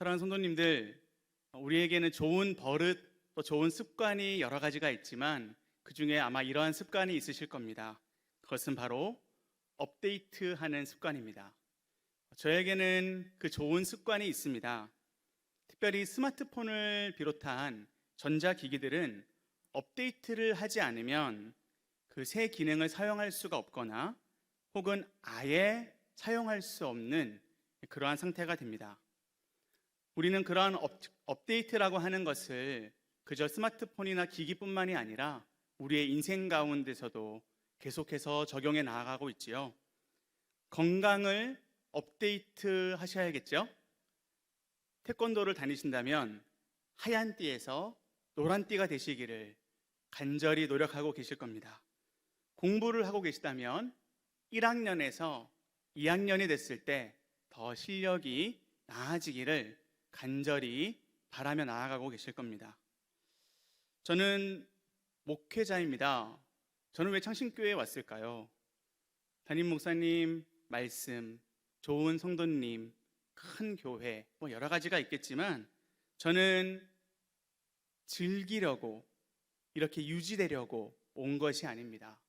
사랑하는 성도님들, 우리에게는 좋은 버릇, 또 좋은 습관이 여러 가지가 있지만 그 중에 아마 이러한 습관이 있으실 겁니다. 그것은 바로 업데이트하는 습관입니다. 저에게는 그 좋은 습관이 있습니다. 특별히 스마트폰을 비롯한 전자기기들은 업데이트를 하지 않으면 그 새 기능을 사용할 수가 없거나 혹은 아예 사용할 수 없는 그러한 상태가 됩니다. 우리는 그러한 업데이트라고 하는 것을 그저 스마트폰이나 기기뿐만이 아니라 우리의 인생 가운데서도 계속해서 적용해 나아가고 있지요. 건강을 업데이트 하셔야겠죠? 태권도를 다니신다면 하얀 띠에서 노란 띠가 되시기를 간절히 노력하고 계실 겁니다. 공부를 하고 계시다면 1학년에서 2학년이 됐을 때 더 실력이 나아지기를 간절히 바라며 나아가고 계실 겁니다. 저는 목회자입니다. 저는 왜 창신교회에 왔을까요? 담임 목사님 말씀, 좋은 성도님, 큰 교회, 여러 가지가 있겠지만 저는 즐기려고 이렇게 유지되려고 온 것이 아닙니다.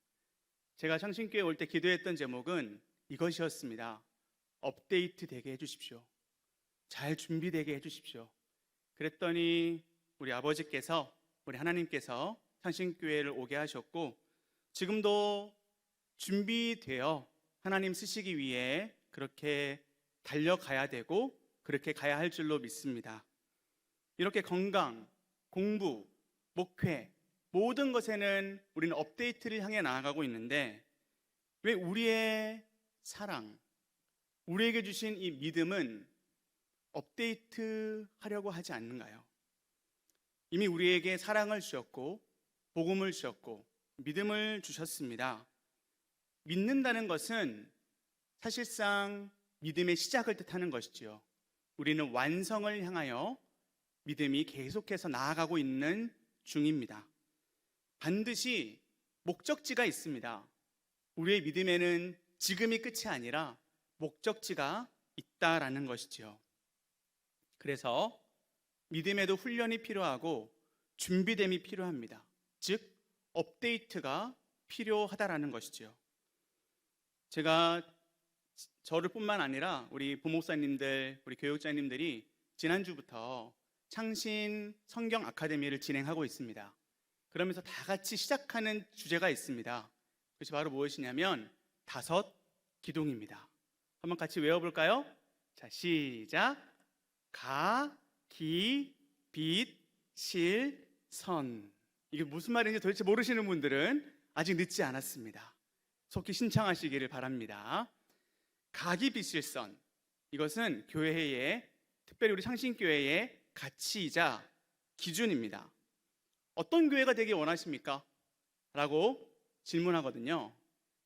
제가 창신교회 올 때 기도했던 제목은 이것이었습니다. 업데이트 되게 해주십시오. 잘 준비되게 해주십시오. 그랬더니 우리 아버지께서, 우리 하나님께서 창신교회를 오게 하셨고 지금도 준비되어 하나님 쓰시기 위해 그렇게 달려가야 되고 그렇게 가야 할 줄로 믿습니다. 이렇게 건강, 공부, 목회 모든 것에는 우리는 업데이트를 향해 나아가고 있는데 왜 우리의 사랑, 우리에게 주신 이 믿음은 업데이트 하려고 하지 않는가요? 이미 우리에게 사랑을 주셨고 복음을 주셨고 믿음을 주셨습니다. 믿는다는 것은 사실상 믿음의 시작을 뜻하는 것이지요. 우리는 완성을 향하여 믿음이 계속해서 나아가고 있는 중입니다. 반드시 목적지가 있습니다. 우리의 믿음에는 지금이 끝이 아니라 목적지가 있다라는 것이지요. 그래서 믿음에도 훈련이 필요하고 준비됨이 필요합니다. 즉 업데이트가 필요하다라는 것이지요. 제가 저를 뿐만 아니라 우리 부목사님들, 우리 교육자님들이 지난주부터 창신 성경 아카데미를 진행하고 있습니다. 그러면서 다 같이 시작하는 주제가 있습니다. 그것이 바로 무엇이냐면 5 기둥입니다. 한번 같이 외워볼까요? 자, 시작. 가, 기, 빛, 실, 선. 이게 무슨 말인지 도대체 모르시는 분들은 아직 늦지 않았습니다. 속히 신청하시기를 바랍니다. 가기, 빛, 실, 선. 이것은 교회의, 특별히 우리 창신교회의 가치이자 기준입니다. 어떤 교회가 되기 원하십니까? 라고 질문하거든요.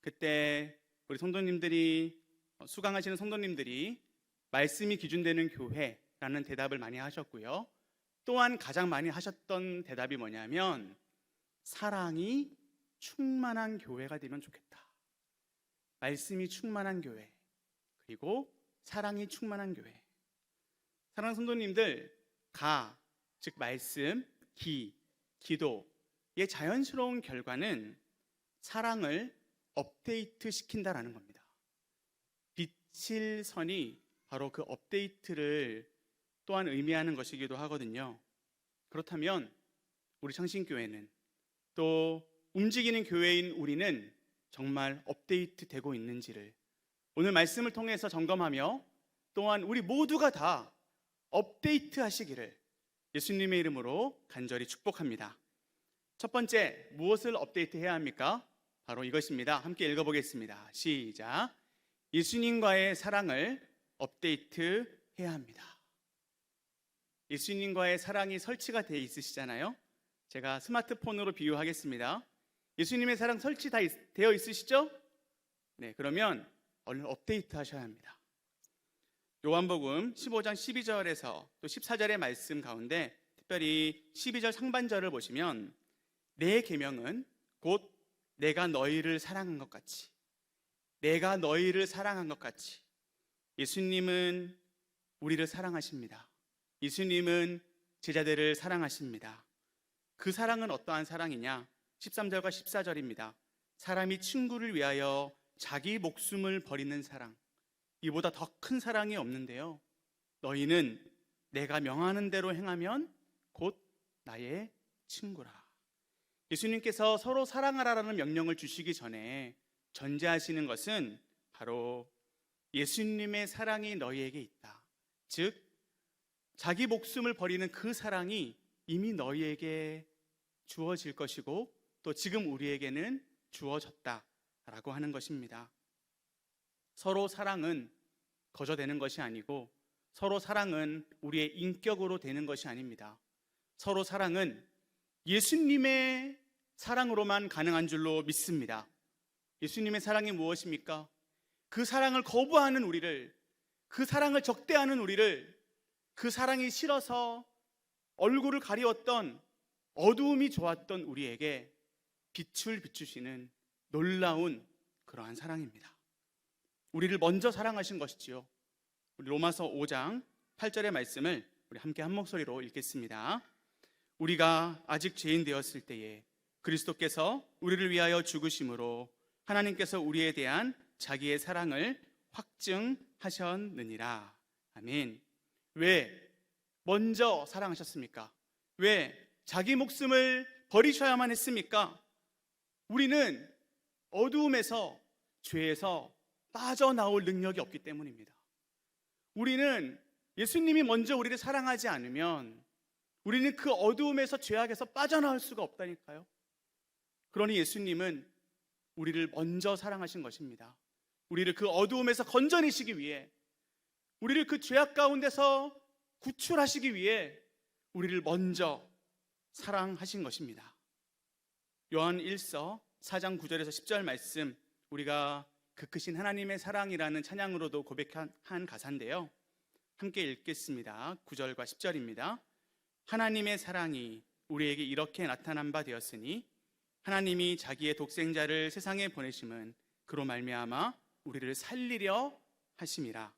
그때 우리 성도님들이, 수강하시는 성도님들이 말씀이 기준되는 교회라는 대답을 많이 하셨고요. 또한 가장 많이 하셨던 대답이 뭐냐면 사랑이 충만한 교회가 되면 좋겠다. 말씀이 충만한 교회, 그리고 사랑이 충만한 교회. 사랑하는 성도님들, 가, 즉 말씀, 기, 기도의 자연스러운 결과는 사랑을 업데이트 시킨다라는 겁니다. 빛실 선이 바로 그 업데이트를 또한 의미하는 것이기도 하거든요. 그렇다면 우리 창신교회는, 또 움직이는 교회인 우리는 정말 업데이트 되고 있는지를 오늘 말씀을 통해서 점검하며 또한 우리 모두가 다 업데이트 하시기를 예수님의 이름으로 간절히 축복합니다. 첫 번째, 무엇을 업데이트 해야 합니까? 바로 이것입니다. 함께 읽어보겠습니다. 시작. 예수님과의 사랑을 업데이트 해야 합니다. 예수님과의 사랑이 설치가 되어 있으시잖아요. 제가 스마트폰으로 비유하겠습니다. 예수님의 사랑 설치 다 되어 있으시죠? 네, 그러면 얼른 업데이트 하셔야 합니다. 요한복음 15장 12절에서 또 14절의 말씀 가운데 특별히 12절 상반절을 보시면 내 계명은 곧 내가 너희를 사랑한 것 같이, 내가 너희를 사랑한 것 같이 예수님은 우리를 사랑하십니다. 예수님은 제자들을 사랑하십니다. 그 사랑은 어떠한 사랑이냐? 13절과 14절입니다. 사람이 친구를 위하여 자기 목숨을 버리는 사랑, 이보다 더 큰 사랑이 없는데요. 너희는 내가 명하는 대로 행하면 곧 나의 친구라. 예수님께서 서로 사랑하라라는 명령을 주시기 전에 전제하시는 것은 바로 예수님의 사랑이 너희에게 있다. 즉 자기 목숨을 버리는 그 사랑이 이미 너희에게 주어질 것이고 또 지금 우리에게는 주어졌다라고 하는 것입니다. 서로 사랑은 거저되는 것이 아니고 서로 사랑은 우리의 인격으로 되는 것이 아닙니다. 서로 사랑은 예수님의 사랑으로만 가능한 줄로 믿습니다. 예수님의 사랑이 무엇입니까? 그 사랑을 거부하는 우리를, 그 사랑을 적대하는 우리를, 그 사랑이 싫어서 얼굴을 가리웠던, 어두움이 좋았던 우리에게 빛을 비추시는 놀라운 그러한 사랑입니다. 우리를 먼저 사랑하신 것이지요. 우리 로마서 5장 8절의 말씀을 우리 함께 한 목소리로 읽겠습니다. 우리가 아직 죄인 되었을 때에 그리스도께서 우리를 위하여 죽으심으로 하나님께서 우리에 대한 자기의 사랑을 확증하셨느니라. 아멘. 왜 먼저 사랑하셨습니까? 왜 자기 목숨을 버리셔야만 했습니까? 우리는 어두움에서, 죄에서 빠져나올 능력이 없기 때문입니다. 우리는 예수님이 먼저 우리를 사랑하지 않으면 우리는 그 어두움에서, 죄악에서 빠져나올 수가 없다니까요. 그러니 예수님은 우리를 먼저 사랑하신 것입니다. 우리를 그 어두움에서 건져내시기 위해, 우리를 그 죄악 가운데서 구출하시기 위해 우리를 먼저 사랑하신 것입니다. 요한 1서 4장 9절에서 10절 말씀, 우리가 그 크신 하나님의 사랑이라는 찬양으로도 고백한 가사인데요, 함께 읽겠습니다. 9절과 10절입니다. 하나님의 사랑이 우리에게 이렇게 나타난 바 되었으니 하나님이 자기의 독생자를 세상에 보내심은 그로 말미암아 우리를 살리려 하심이라.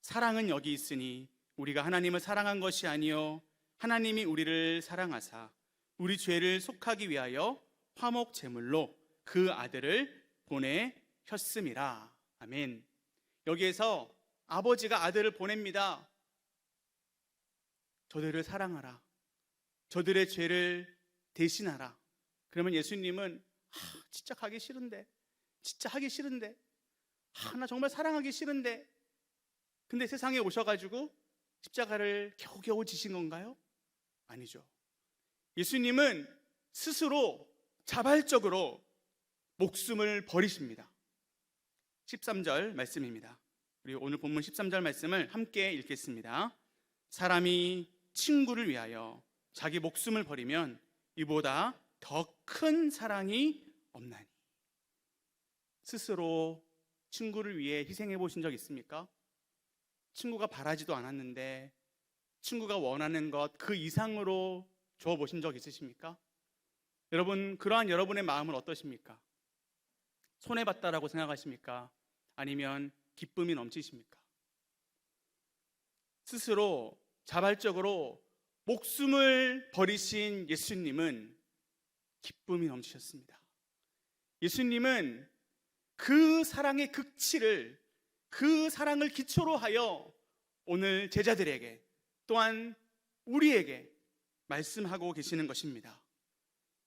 사랑은 여기 있으니 우리가 하나님을 사랑한 것이 아니요 하나님이 우리를 사랑하사 우리 죄를 속하기 위하여 화목 제물로 그 아들을 보내셨음이라. 아멘. 여기에서 아버지가 아들을 보냅니다. 저들을 사랑하라, 저들의 죄를 대신하라. 그러면 예수님은 진짜 가기 싫은데, 진짜 하기 싫은데, 나 정말 사랑하기 싫은데, 근데 세상에 오셔가지고 십자가를 겨우겨우 지신 건가요? 아니죠. 예수님은 스스로 자발적으로 목숨을 버리십니다. 13절 말씀입니다. 우리 오늘 본문 13절 말씀을 함께 읽겠습니다. 사람이 친구를 위하여 자기 목숨을 버리면 이보다 더 큰 사랑이 없나니. 스스로 친구를 위해 희생해 보신 적 있습니까? 친구가 바라지도 않았는데 친구가 원하는 것 그 이상으로 줘 보신 적 있으십니까? 여러분, 그러한 여러분의 마음은 어떠십니까? 손해봤다라고 생각하십니까? 아니면 기쁨이 넘치십니까? 스스로 자발적으로 목숨을 버리신 예수님은 기쁨이 넘치셨습니다. 예수님은 그 사랑의 극치를, 그 사랑을 기초로 하여 오늘 제자들에게 또한 우리에게 말씀하고 계시는 것입니다.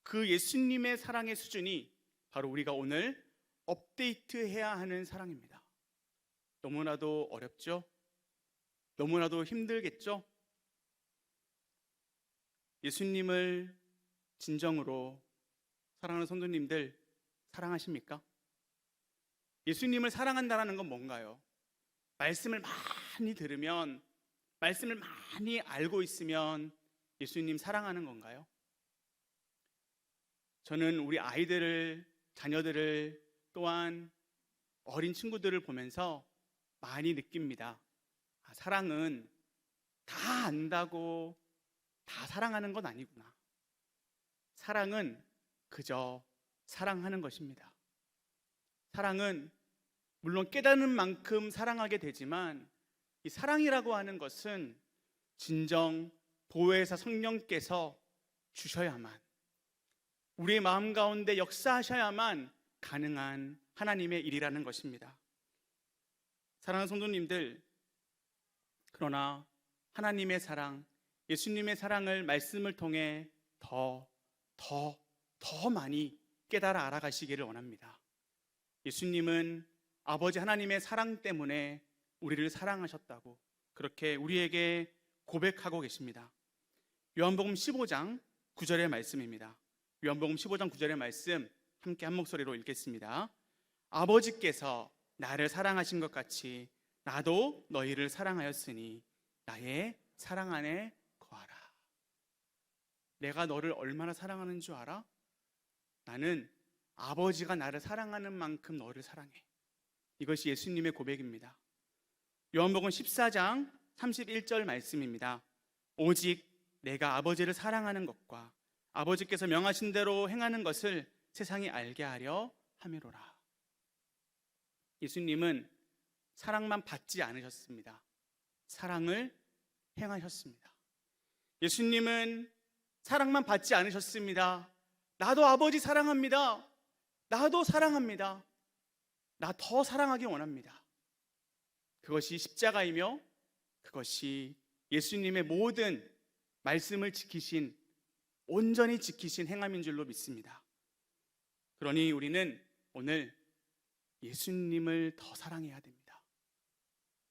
그 예수님의 사랑의 수준이 바로 우리가 오늘 업데이트해야 하는 사랑입니다. 너무나도 어렵죠? 너무나도 힘들겠죠? 예수님을 진정으로 사랑하는 성도님들, 사랑하십니까? 예수님을 사랑한다는 건 뭔가요? 말씀을 많이 들으면, 말씀을 많이 알고 있으면 예수님 사랑하는 건가요? 저는 우리 아이들을, 자녀들을, 또한 어린 친구들을 보면서 많이 느낍니다. 사랑은 다 안다고 다 사랑하는 건 아니구나. 사랑은 그저 사랑하는 것입니다. 사랑은 물론 깨닫는 만큼 사랑하게 되지만 이 사랑이라고 하는 것은 진정 보혜사 성령께서 주셔야만, 우리의 마음 가운데 역사하셔야만 가능한 하나님의 일이라는 것입니다. 사랑하는 성도님들, 그러나 하나님의 사랑, 예수님의 사랑을 말씀을 통해 더 많이 깨달아 알아가시기를 원합니다. 예수님은 아버지 하나님의 사랑 때문에 우리를 사랑하셨다고 그렇게 우리에게 고백하고 계십니다. 요한복음 15장 9절의 말씀입니다. 요한복음 15장 9절의 말씀 함께 한 목소리로 읽겠습니다. 아버지께서 나를 사랑하신 것 같이 나도 너희를 사랑하였으니 나의 사랑 안에 거하라. 내가 너를 얼마나 사랑하는 줄 알아? 나는 아버지가 나를 사랑하는 만큼 너를 사랑해. 이것이 예수님의 고백입니다. 요한복음 14장 31절 말씀입니다. 오직 내가 아버지를 사랑하는 것과 아버지께서 명하신 대로 행하는 것을 세상이 알게 하려 함이로라. 예수님은 사랑만 받지 않으셨습니다. 사랑을 행하셨습니다. 예수님은 사랑만 받지 않으셨습니다. 나도 아버지 사랑합니다. 나도 사랑합니다. 나 더 사랑하기 원합니다. 그것이 십자가이며 그것이 예수님의 모든 말씀을 지키신, 온전히 지키신 행함인 줄로 믿습니다. 그러니 우리는 오늘 예수님을 더 사랑해야 됩니다.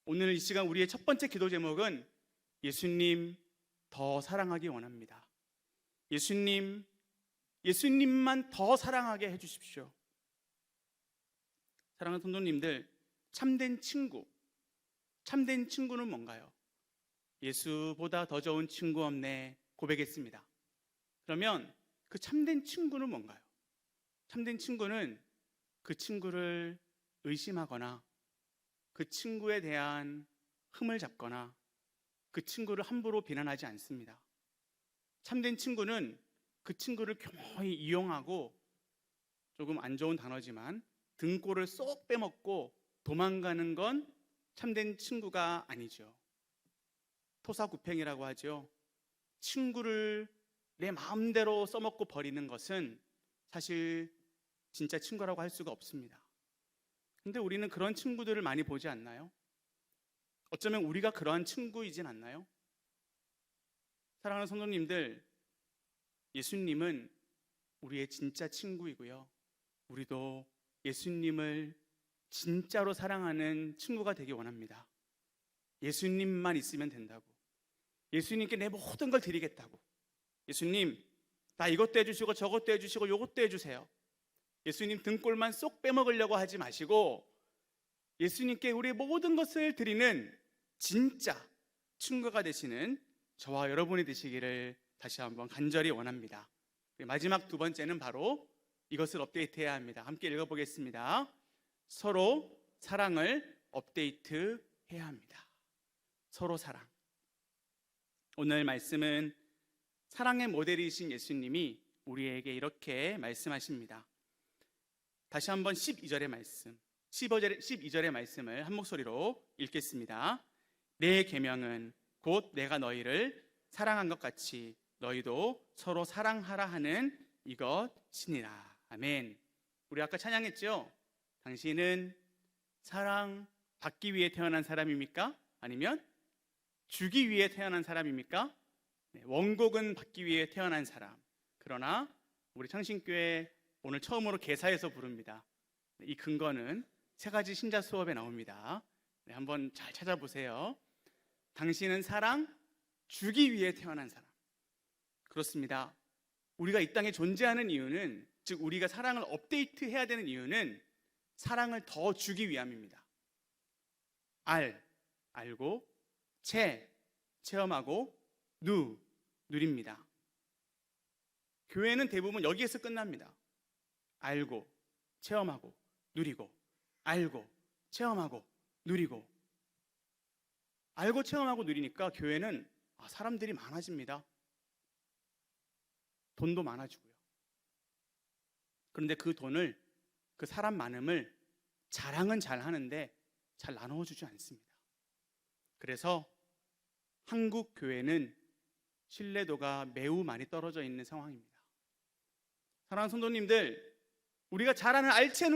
오늘 이 시간 우리의 첫 번째 기도 제목은 예수님 더 사랑하기 원합니다. 예수님만 더 사랑하게 해주십시오. 사랑하는 성도님들, 참된 친구는 뭔가요? 예수보다 더 좋은 친구 없네 고백했습니다. 그러면 그 참된 친구는 뭔가요? 참된 친구는 그 친구를 의심하거나 그 친구에 대한 흠을 잡거나 그 친구를 함부로 비난하지 않습니다. 참된 친구는 그 친구를 교묘히 이용하고, 조금 안 좋은 단어지만 등골을 쏙 빼먹고 도망가는 건 참된 친구가 아니죠. 토사구팽이라고 하죠. 친구를 내 마음대로 써먹고 버리는 것은 사실 진짜 친구라고 할 수가 없습니다. 근데 우리는 그런 친구들을 많이 보지 않나요? 어쩌면 우리가 그러한 친구이진 않나요? 사랑하는 성도님들, 예수님은 우리의 진짜 친구이고요, 우리도 예수님을 진짜로 사랑하는 친구가 되기 원합니다. 예수님만 있으면 된다고, 예수님께 내 모든 걸 드리겠다고, 예수님 나 이것도 해주시고 저것도 해주시고 요것도 해주세요, 예수님 등골만 쏙 빼먹으려고 하지 마시고 예수님께 우리의 모든 것을 드리는 진짜 친구가 되시는 저와 여러분이 되시기를 다시 한번 간절히 원합니다. 마지막 두 번째는 바로 이것을 업데이트해야 합니다. 함께 읽어보겠습니다. 서로 사랑을 업데이트해야 합니다. 서로 사랑. 오늘 말씀은 사랑의 모델이신 예수님이 우리에게 이렇게 말씀하십니다. 다시 한번 12절의 말씀, 12절의 말씀을 한 목소리로 읽겠습니다. 내 계명은 곧 내가 너희를 사랑한 것 같이 너희도 서로 사랑하라 하는 이것이니라. 아멘. 우리 아까 찬양했죠? 당신은 사랑받기 위해 태어난 사람입니까? 아니면 주기 위해 태어난 사람입니까? 네, 원곡은 받기 위해 태어난 사람. 그러나 우리 창신교회 오늘 처음으로 개사에서 부릅니다. 이 근거는 세 가지 신자 수업에 나옵니다. 네, 한번 잘 찾아보세요. 당신은 사랑 주기 위해 태어난 사람. 그렇습니다. 우리가 이 땅에 존재하는 이유는, 즉 우리가 사랑을 업데이트해야 되는 이유는 사랑을 더 주기 위함입니다. 알고, 체험하고, 누립니다. 교회는 대부분 여기에서 끝납니다. 알고, 체험하고, 누리고, 알고, 체험하고, 누리고. 알고, 체험하고, 누리니까 교회는 사람들이 많아집니다. 돈도 많아지고요. 그런데 그 돈을, 그 사람 많음을 자랑은 잘 하는데 잘 나누어주지 않습니다. 그래서 한국 교회는 신뢰도가 매우 많이 떨어져 있는 상황입니다. 사랑하는 성도님들, 우리가 잘 아는 알체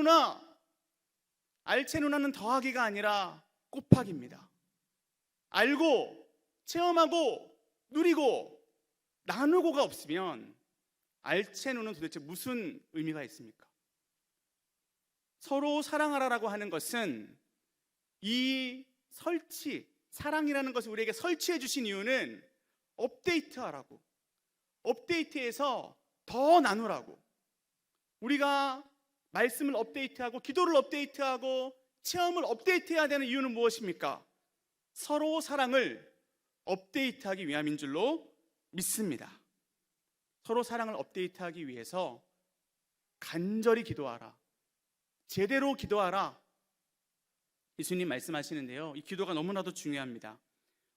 누나는 더하기가 아니라 곱하기입니다. 알고, 체험하고, 누리고, 나누고가 없으면 알체 누는 도대체 무슨 의미가 있습니까? 서로 사랑하라라고 하는 것은 이 사랑이라는 것을 우리에게 설치해 주신 이유는 업데이트하라고, 업데이트해서 더 나누라고. 우리가 말씀을 업데이트하고 기도를 업데이트하고 체험을 업데이트해야 되는 이유는 무엇입니까? 서로 사랑을 업데이트하기 위함인 줄로 믿습니다. 서로 사랑을 업데이트하기 위해서 간절히 기도하라, 제대로 기도하라, 예수님 말씀하시는데요, 이 기도가 너무나도 중요합니다.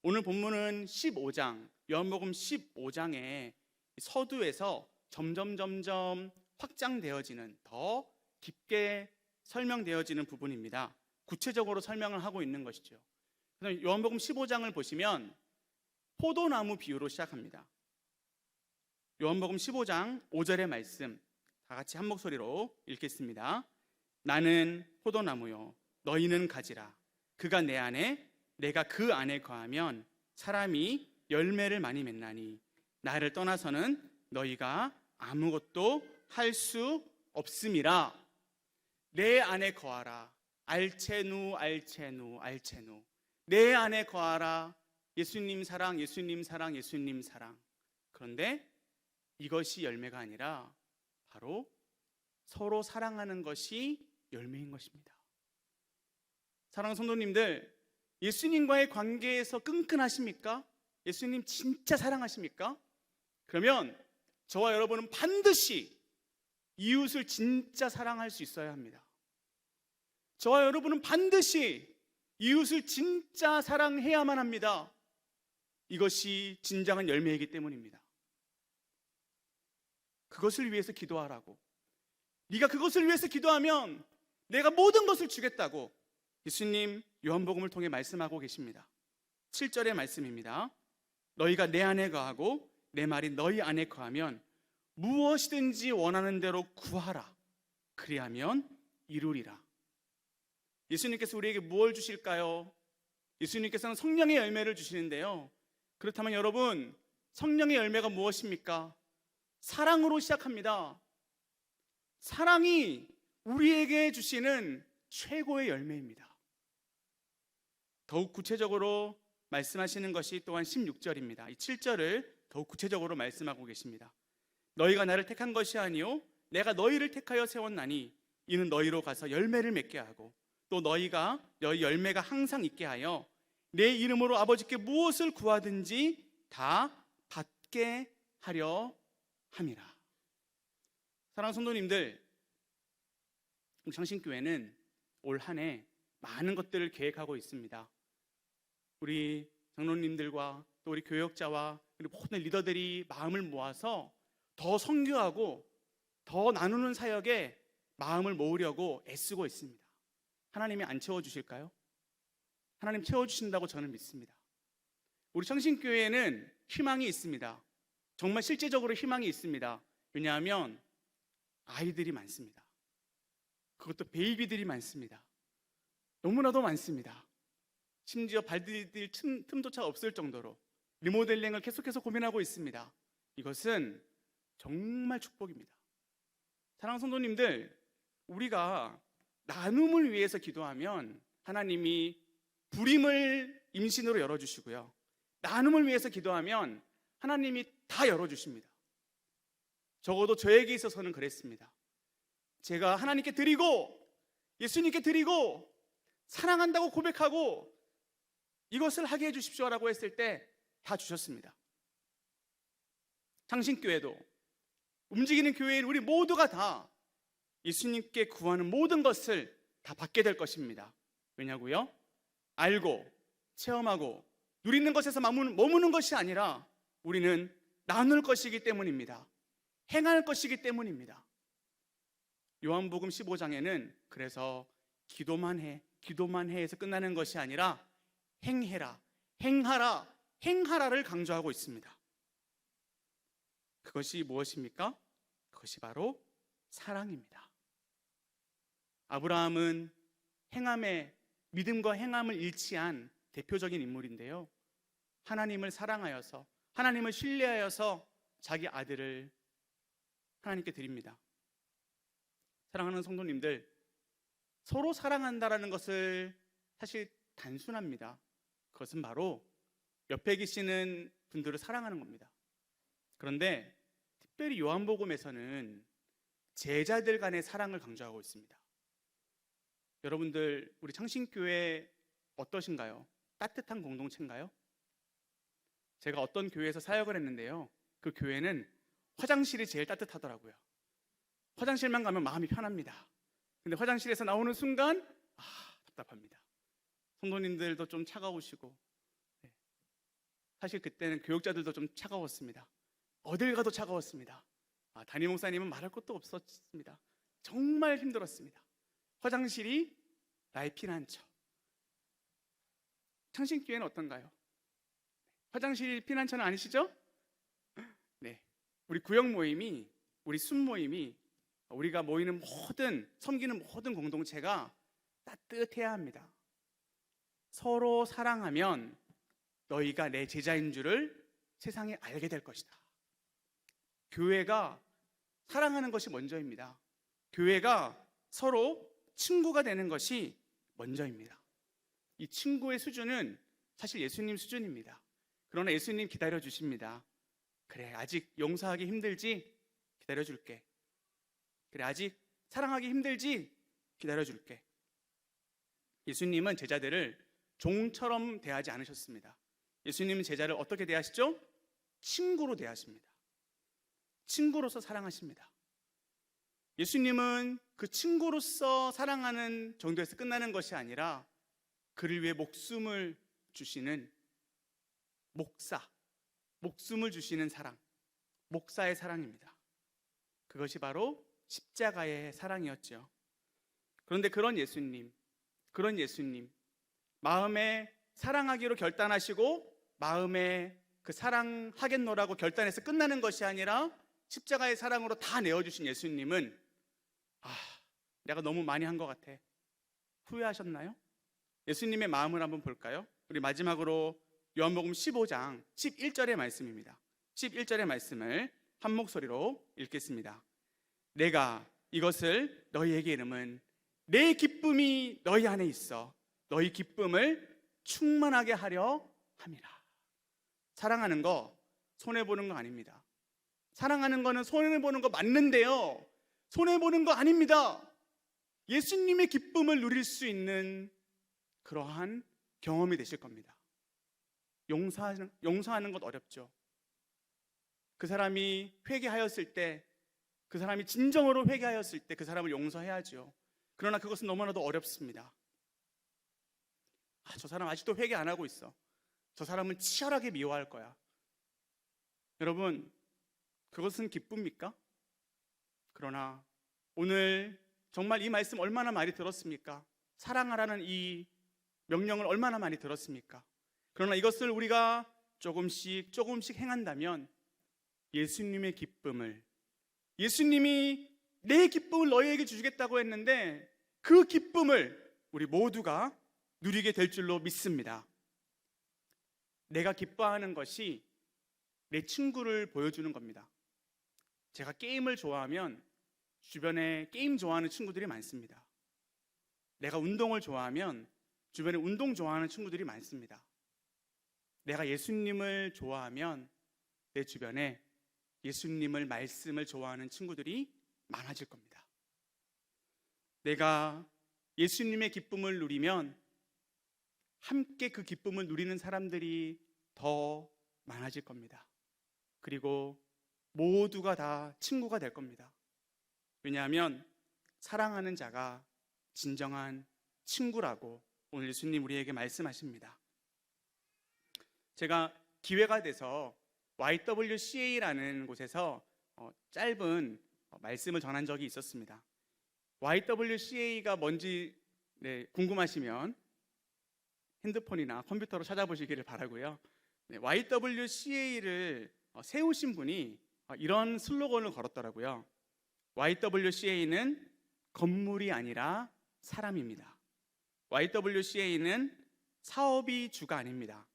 오늘 본문은 15장, 요한복음 15장의 서두에서 점점 확장되어지는, 더 깊게 설명되어지는 부분입니다. 구체적으로 설명을 하고 있는 것이죠. 그래서 요한복음 15장을 보시면 포도나무 비유로 시작합니다. 요한복음 15장 5절의 말씀 다 같이 한 목소리로 읽겠습니다. 나는 포도나무요, 너희는 가지라. 그가 내 안에, 내가 그 안에 거하면 사람이 열매를 많이 맺나니 나를 떠나서는 너희가 아무것도 할 수 없음이라. 내 안에 거하라. 알체누. 내 안에 거하라. 예수님 사랑. 그런데 이것이 열매가 아니라 바로 서로 사랑하는 것이 열매인 것입니다. 사랑하는 성도님들, 예수님과의 관계에서 끈끈하십니까? 예수님 진짜 사랑하십니까? 그러면 저와 여러분은 반드시 이웃을 진짜 사랑할 수 있어야 합니다. 저와 여러분은 반드시 이웃을 진짜 사랑해야만 합니다. 이것이 진정한 열매이기 때문입니다. 그것을 위해서 기도하라고. 네가 그것을 위해서 기도하면 내가 모든 것을 주겠다고 예수님 요한복음을 통해 말씀하고 계십니다. 7절의 말씀입니다. 너희가 내 안에 거하고 내 말이 너희 안에 거하면 무엇이든지 원하는 대로 구하라. 그리하면 이루리라. 예수님께서 우리에게 무엇을 주실까요? 예수님께서는 성령의 열매를 주시는데요, 그렇다면 여러분, 성령의 열매가 무엇입니까? 사랑으로 시작합니다. 사랑이 우리에게 주시는 최고의 열매입니다. 더욱 구체적으로 말씀하시는 것이 또한 16절입니다. 이 7절을 더욱 구체적으로 말씀하고 계십니다. 너희가 나를 택한 것이 아니요 내가 너희를 택하여 세웠나니 이는 너희로 가서 열매를 맺게 하고 또 너희 열매가 항상 있게 하여 내 이름으로 아버지께 무엇을 구하든지 다 받게 하려 함이라. 사랑하는 성도님들, 창신교회는 올 한 해 많은 것들을 계획하고 있습니다. 우리 장로님들과 또 우리 교역자와 우리 모든 리더들이 마음을 모아서 더 선교하고 더 나누는 사역에 마음을 모으려고 애쓰고 있습니다. 하나님이 안 채워주실까요? 하나님 채워주신다고 저는 믿습니다. 우리 창신교회에는 희망이 있습니다. 정말 실제적으로 희망이 있습니다. 왜냐하면 아이들이 많습니다. 그것도 베이비들이 많습니다. 너무나도 많습니다. 심지어 발디딜 틈조차 없을 정도로 리모델링을 계속해서 고민하고 있습니다. 이것은 정말 축복입니다. 사랑하는 성도님들, 우리가 나눔을 위해서 기도하면 하나님이 불임을 임신으로 열어주시고요, 나눔을 위해서 기도하면 하나님이 다 열어주십니다. 적어도 저에게 있어서는 그랬습니다. 제가 하나님께 드리고 예수님께 드리고 사랑한다고 고백하고 이것을 하게 해주십시오라고 했을 때 다 주셨습니다. 창신교회도, 움직이는 교회인 우리 모두가 다 예수님께 구하는 모든 것을 다 받게 될 것입니다. 왜냐고요? 알고 체험하고 누리는 것에서 머무는 것이 아니라 우리는 나눌 것이기 때문입니다. 행할 것이기 때문입니다. 요한복음 15장에는 그래서 기도만 해 해서 끝나는 것이 아니라 행해라, 행하라, 행하라를 강조하고 있습니다. 그것이 무엇입니까? 그것이 바로 사랑입니다. 아브라함은 믿음과 행함을 일치한 대표적인 인물인데요. 하나님을 사랑하여서, 하나님을 신뢰하여서 자기 아들을 하나님께 드립니다. 사랑하는 성도님들, 서로 사랑한다라는 것을 사실 단순합니다. 그것은 바로 옆에 계시는 분들을 사랑하는 겁니다. 그런데 특별히 요한복음에서는 제자들 간의 사랑을 강조하고 있습니다. 여러분들, 우리 창신교회 어떠신가요? 따뜻한 공동체인가요? 제가 어떤 교회에서 사역을 했는데요, 그 교회는 화장실이 제일 따뜻하더라고요. 화장실만 가면 마음이 편합니다. 근데 화장실에서 나오는 순간 답답합니다. 성도님들도 좀 차가우시고, 사실 그때는 교육자들도 좀 차가웠습니다. 어딜 가도 차가웠습니다. 담임 목사님은 말할 것도 없었습니다. 정말 힘들었습니다. 화장실이 나의 피난처. 창신교회는 어떤가요? 화장실이 피난처는 아니시죠? 네, 우리 구역 모임이, 우리 순 모임이, 우리가 모이는 섬기는 모든 공동체가 따뜻해야 합니다. 서로 사랑하면 너희가 내 제자인 줄을 세상에 알게 될 것이다. 교회가 사랑하는 것이 먼저입니다. 교회가 서로 친구가 되는 것이 먼저입니다. 이 친구의 수준은 사실 예수님 수준입니다. 그러나 예수님 기다려 주십니다. 그래, 아직 용서하기 힘들지? 기다려 줄게. 그래, 아직 사랑하기 힘들지? 기다려 줄게. 예수님은 제자들을 종처럼 대하지 않으셨습니다. 예수님은 제자를 어떻게 대하시죠? 친구로 대하십니다. 친구로서 사랑하십니다. 예수님은 그 친구로서 사랑하는 정도에서 끝나는 것이 아니라 그를 위해 목숨을 주시는 목숨을 주시는 사랑, 목사의 사랑입니다. 그것이 바로 십자가의 사랑이었죠. 그런데 그런 예수님, 마음에 사랑하기로 결단하시고 마음에 그 사랑하겠노라고 결단해서 끝나는 것이 아니라 십자가의 사랑으로 다 내어주신 예수님은 내가 너무 많이 한 것 같아. 후회하셨나요? 예수님의 마음을 한번 볼까요? 우리 마지막으로 요한복음 15장 11절의 말씀입니다. 11절의 말씀을 한 목소리로 읽겠습니다. 내가 이것을 너희에게 이름은 내 기쁨이 너희 안에 있어 너희 기쁨을 충만하게 하려 함이라. 사랑하는 거 손해보는 거 아닙니다. 사랑하는 거는 손해보는 거 맞는데요, 손해보는 거 아닙니다. 예수님의 기쁨을 누릴 수 있는 그러한 경험이 되실 겁니다. 용서하는 것 어렵죠. 그 사람이 회개하였을 때, 그 사람이 진정으로 회개하였을 때 그 사람을 용서해야죠. 그러나 그것은 너무나도 어렵습니다. 저 사람 아직도 회개 안 하고 있어. 저 사람은 치열하게 미워할 거야. 여러분, 그것은 기쁩니까? 그러나 오늘 정말 이 말씀 얼마나 많이 들었습니까? 사랑하라는 이 명령을 얼마나 많이 들었습니까? 그러나 이것을 우리가 조금씩 행한다면 예수님의 기쁨을, 예수님이 내 기쁨을 너희에게 주겠다고 했는데 그 기쁨을 우리 모두가 누리게 될 줄로 믿습니다. 내가 기뻐하는 것이 내 친구를 보여주는 겁니다. 제가 게임을 좋아하면 주변에 게임 좋아하는 친구들이 많습니다. 내가 운동을 좋아하면 주변에 운동 좋아하는 친구들이 많습니다. 내가 예수님을 좋아하면 내 주변에 예수님을 말씀을 좋아하는 친구들이 많아질 겁니다. 내가 예수님의 기쁨을 누리면 함께 그 기쁨을 누리는 사람들이 더 많아질 겁니다. 그리고 모두가 다 친구가 될 겁니다. 왜냐하면 사랑하는 자가 진정한 친구라고 오늘 예수님 우리에게 말씀하십니다. 제가 기회가 돼서 YWCA라는 곳에서 짧은 말씀을 전한 적이 있었습니다. YWCA가 뭔지 궁금하시면 핸드폰이나 컴퓨터로 찾아보시기를 바라고요. YWCA를 세우신 분이 이런 슬로건을 걸었더라고요. YWCA는 건물이 아니라 사람입니다. YWCA는 사업이 주가 아닙니다.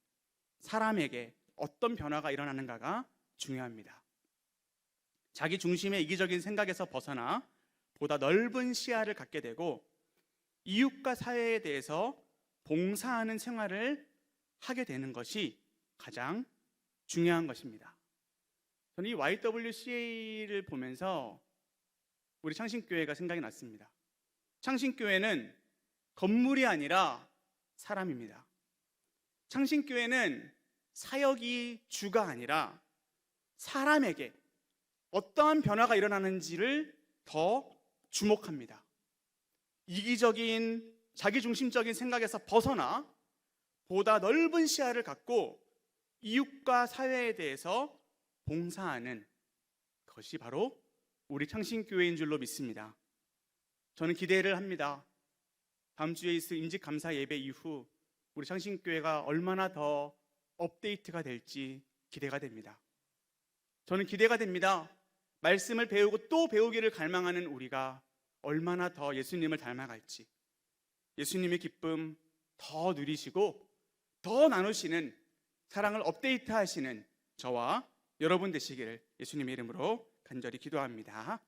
사람에게 어떤 변화가 일어나는가가 중요합니다. 자기 중심의 이기적인 생각에서 벗어나 보다 넓은 시야를 갖게 되고 이웃과 사회에 대해서 봉사하는 생활을 하게 되는 것이 가장 중요한 것입니다. 저는 이 YWCA를 보면서 우리 창신교회가 생각이 났습니다. 창신교회는 건물이 아니라 사람입니다. 창신교회는 사역이 주가 아니라 사람에게 어떠한 변화가 일어나는지를 더 주목합니다. 이기적인 자기중심적인 생각에서 벗어나 보다 넓은 시야를 갖고 이웃과 사회에 대해서 봉사하는 것이 바로 우리 창신교회인 줄로 믿습니다. 저는 기대를 합니다. 다음 주에 있을 임직감사 예배 이후 우리 창신교회가 얼마나 더 업데이트가 될지 기대가 됩니다. 저는 기대가 됩니다. 말씀을 배우고 또 배우기를 갈망하는 우리가 얼마나 더 예수님을 닮아갈지, 예수님의 기쁨 더 누리시고 더 나누시는, 사랑을 업데이트하시는 저와 여러분 되시기를 예수님의 이름으로 간절히 기도합니다.